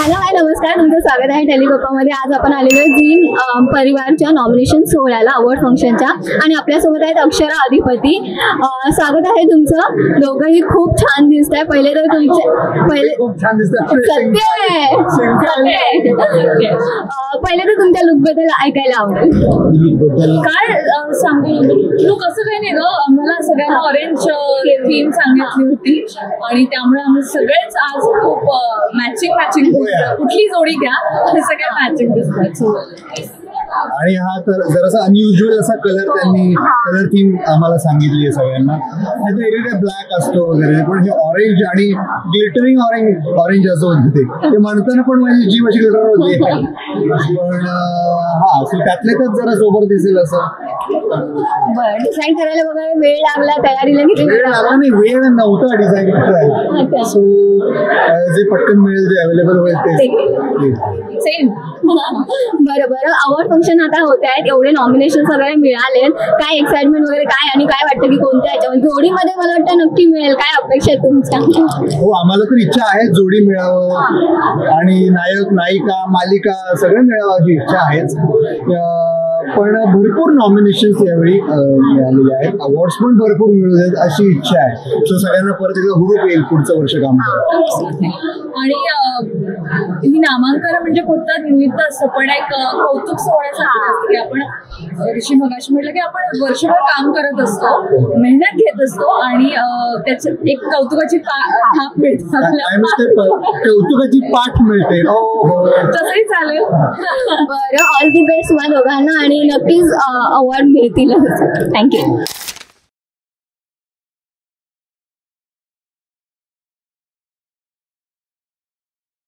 Hello hi नमस्कार, तुमचं स्वागत आहे टेलिकोपामध्ये। आज आपण आलेलो झी परिवारच्या नॉमिनेशन सोहळ्याला, अवॉर्ड फंक्शनच्या, आणि आपल्यासोबत आहेत अक्षरा अधिपती। स्वागत आहे तुमचं। दोघंही खूप छान दिसताय। पहिले तर तुमचे खूप छान दिसतात। पहिले तर तुमच्या लुक बद्दल ऐकायला आवडेल। काय सांगू, लुक असं काही नाही ग, आम्हाला सगळ्यांना ऑरेंज थीम सांगितली होती आणि त्यामुळे आम्ही सगळेच आज खूप मॅचिंग कुठली जोडी घ्या सगळ्या मॅचिंग दिसतात। आणि हा तर जरासा अनयुजुअल असा कलर थीम आम्हाला सांगितली आहे सगळ्यांना। एरिया ब्लॅक असतो वगैरे, पण हे ऑरेंज आणि ग्लिटरिंग ऑरेंज असं होते ते म्हणताना पण माझी जीव अशी ग्लिटर होते। पण हा, सो त्यातले त्यात जरा सोबत दिसेल असं। बरं, डिसाईड करायला वगैरे वेळ लागला, तयारीला किती वेळ लागला नाही, वेळ नव्हता डिसाईड करायला। सो जे पटकन मिळेल, जे अवेलेबल होईल ते सेम। बरं, अवॉर्ड फंक्शन आता होते आहेत, एवढे नॉमिनेशन सगळे मिळाले, काय एक्साइटमेंट वगैरे काय, आणि काय वाटतं की कोणत्या याच्यामध्ये जोडीमध्ये मला वाटतं नक्की मिळेल, काय अपेक्षा आहे तुमच्या? हो, आम्हाला तर इच्छा आहे जोडी मिळावं आणि नायक नायिका मालिका सगळं मिळावं अशी इच्छा आहेच। पण भरपूर नॉमिनेशन्स यावेळी मिळालेले आहेत, अवॉर्ड्स पण भरपूर मिळू देत अशी इच्छा आहे। सो सगळ्यांना परत एकदा हुरूप येईल पुढचं वर्ष काम करायला। आणि ही नामांकन म्हणजे फक्त निमित्त असतं, पण एक कौतुक सोहळ्यासारखं असतं की आपण ऋषी मगाशी म्हटलं की आपण वर्षभर काम करत असतो, मेहनत घेत असतो आणि त्याच्यात एक कौतुकाची थाप मिळते, कौतुकाची पाठ मिळते। तसंही चालेल। बरं, ऑल दी बेस्ट तुम्हा दोघांना, आणि नक्कीच अवॉर्ड मिळतील। थँक्यू।